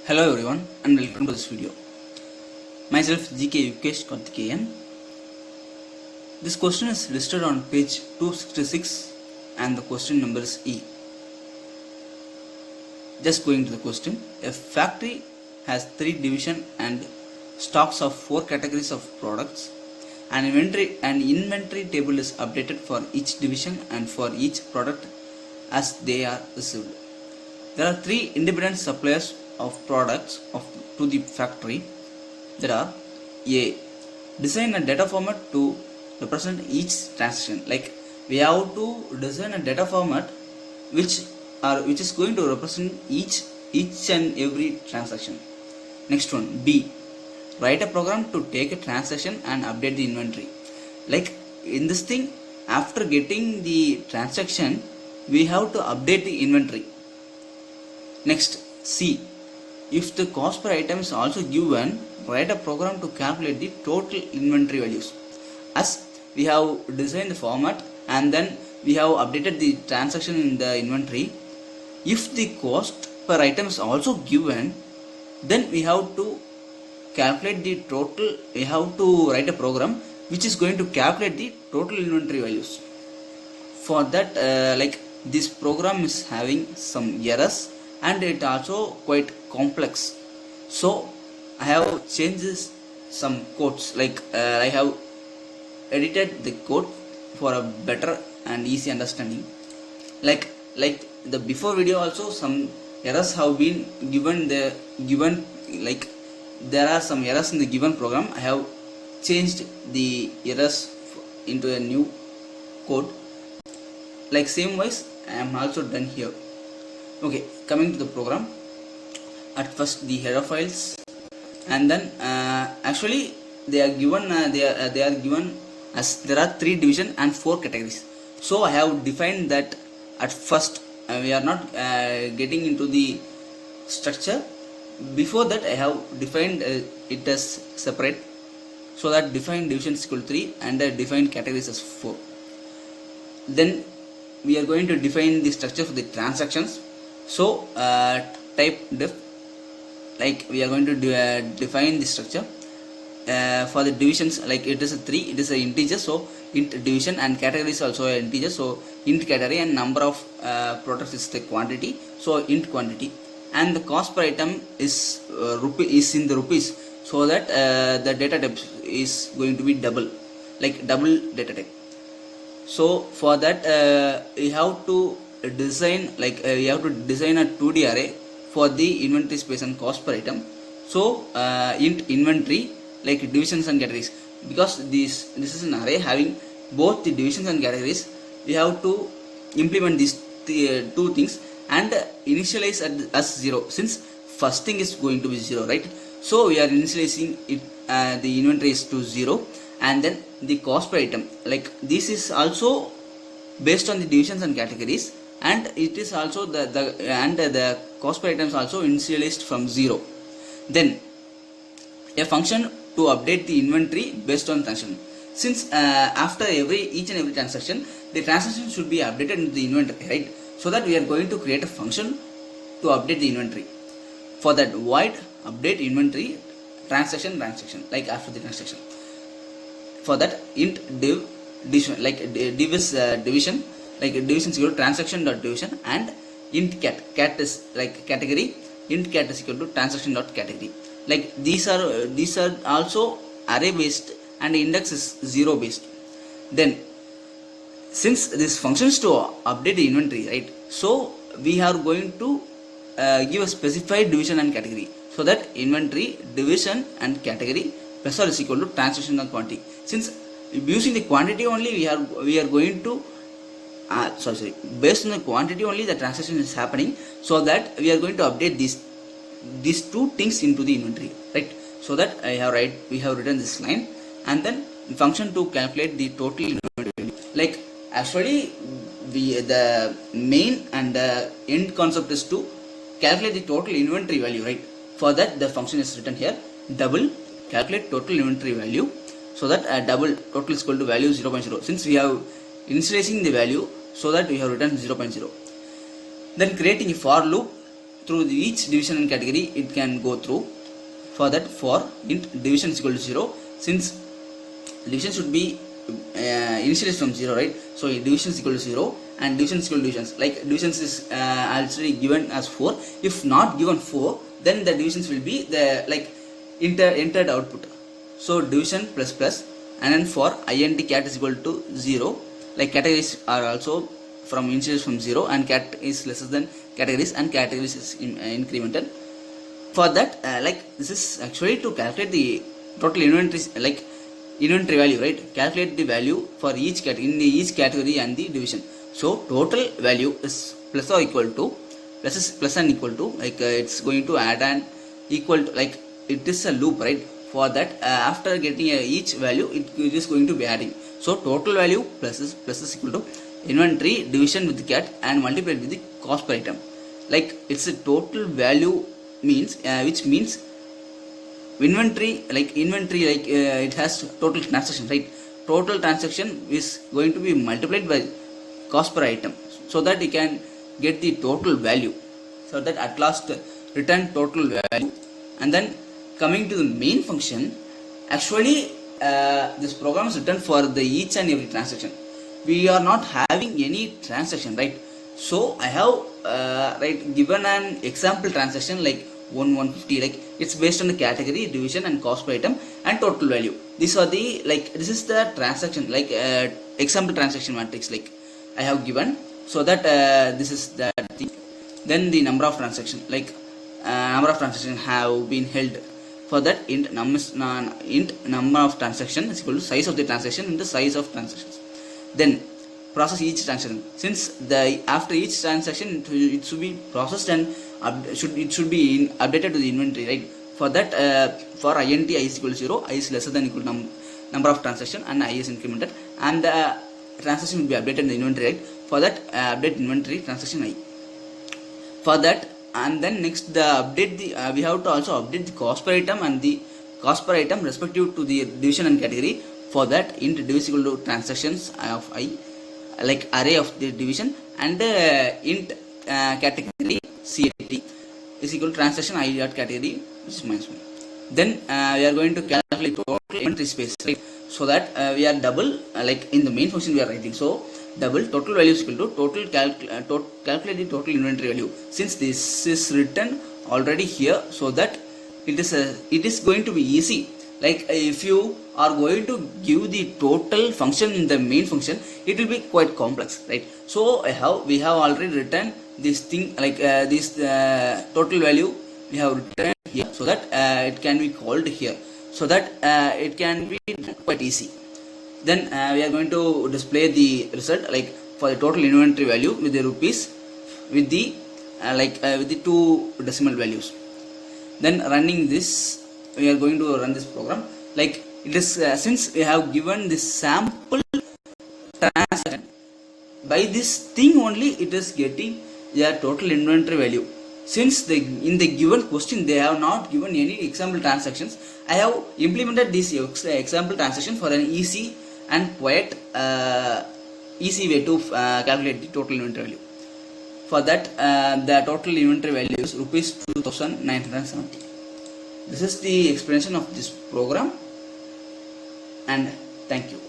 Hello everyone and welcome to this video. Myself GK Yukesh Karthikeyan. This question is listed on page 266 and the question number is E. Just going to the question. A factory has 3 division and stocks of 4 categories of products. An inventory table is updated for each division and for each product as they are received. There are 3 independent suppliers of products to the factory. There are A. Design a data format to represent each transaction. Like we have to design a data format which is going to represent each and every transaction. Next one, B. Write a program to take a transaction and update the inventory. Like in this thing, after getting the transaction, we have to update the inventory. Next, C. If the cost per item is also given, write a program to calculate the total inventory values. As we have designed the format and then we have updated the transaction in the inventory, if the cost per item is also given, then we have to calculate the total. We have to write a program which is going to calculate the total inventory values. For that, like this program is having some errors and it also quite complex, so I have changed some codes. Like I have edited the code for a better and easy understanding. Like the before video also, some errors have been given. Like there are some errors in the given program. I have changed the errors into a new code. Like same wise I am also done here. Okay, coming to the program. At first the header files, and then actually they are given they are given as there are 3 division and 4 categories. So I have defined that at first. We are not getting into the structure. Before that I have defined it as separate, so that defined division is equal to 3 and defined categories as 4. Then we are going to define the structure for the transactions. So type def. Like we are going to define the structure for the divisions. Like it is a 3, it is an integer, so int division, and category is also an integer, so int category, and number of products is the quantity, so int quantity, and the cost per item is is in the rupees, so that the data type is going to be double, like double data type. So for that we have to design, like we have to design a 2D array for the inventory space and cost per item. So int inventory, like divisions and categories, because this is an array having both the divisions and categories. We have to implement these 2 things and initialize as 0, since first thing is going to be 0, right? So we are initializing it, the inventory is to 0, and then the cost per item, like this is also based on the divisions and categories, and it is also the cost per item is also initialized from 0. Then a function to update the inventory based on transaction. Since after each and every transaction, the transaction should be updated in the inventory, right? So that we are going to create a function to update the inventory. For that, void update inventory transaction, like after the transaction. For that, int division, like div is division, like division is equal to transaction dot division, and int cat is like category, int cat is equal to transaction dot category. Like these are also array based and index is 0 based. Then since this functions to update the inventory, right, so we are going to give a specified division and category, so that inventory division and category plus or is equal to transaction and quantity. Since using the quantity only, we are going to based on the quantity only the transaction is happening, so that we are going to update these 2 things into the inventory, right? So that we have written this line, and then function to calculate the total inventory value. Like actually the main and the end concept is to calculate the total inventory value, right? For that the function is written here, double calculate total inventory value, so that double total is equal to value 0.0. Since we have initializing the value, so that we have written 0.0. Then creating a for loop through each division and category it can go through. For that, for int division is equal to 0, since division should be initialized from 0, right? So division is equal to 0 and division is equal to divisions. Like divisions is actually given as 4. If not given 4, then the divisions will be the like entered output. So division plus plus, and then for int cat is equal to 0. Like categories are also from initialized from 0, and cat is lesser than categories, and categories is incremented. For that, like this is actually to calculate the total inventory, like inventory value, right? Calculate the value for each each category and the division. So total value is plus or equal to, plus and equal to, like it's going to add and equal to, like it is a loop, right? For that, after getting each value, it is going to be adding. So total value plus is equal to inventory division with the cat and multiplied with the cost per item. Like it's a total value means, which means inventory, like it has total transaction, right? Total transaction is going to be multiplied by cost per item, so that you can get the total value, so that at last return total value. And then coming to the main function, actually this program is written for the each and every transaction. We are not having any transaction, right? So I have given an example transaction like 150, like it's based on the category, division and cost per item and total value. These are the, like this is the transaction, like example transaction matrix, like I have given, so that this is the thing. Then the number of transaction, like number of transactions have been held. For that, int number of transaction is equal to size of the transaction into size of transactions. Then process each transaction. Since the after each transaction it should be processed and it should be updated to the inventory, right? For that, for int I is equal to 0, I is lesser than equal to number of transaction, and I is incremented, and the transaction will be updated in the inventory, right? For that, update inventory transaction I. For that, and then next the update the we have to also update the cost per item and the cost per item respective to the division and category. For that, int div is equal to transactions of I, like array of the division, and int category CAT is equal to transaction I dot category, which is -1. Then we are going to calculate total inventory space, right? So that we are double, like in the main function we are writing. So double total value is equal to total calculate the total inventory value. Since this is written already here, so that it is going to be easy. Like if you are going to give the total function in the main function, it will be quite complex, right? So we have already written this thing, like this total value we have written here, so that it can be called here, so that it can be quite easy. Then we are going to display the result, like for the total inventory value with the rupees, with the with the 2 decimal values. Then running this, we are going to run this program. Like it is since we have given this sample transaction, by this thing only it is getting their total inventory value. Since in the given question they have not given any example transactions, I have implemented this example transaction for an easy and quite easy way to calculate the total inventory value. For that, the total inventory value is rupees 2,970. This is the explanation of this program, and thank you.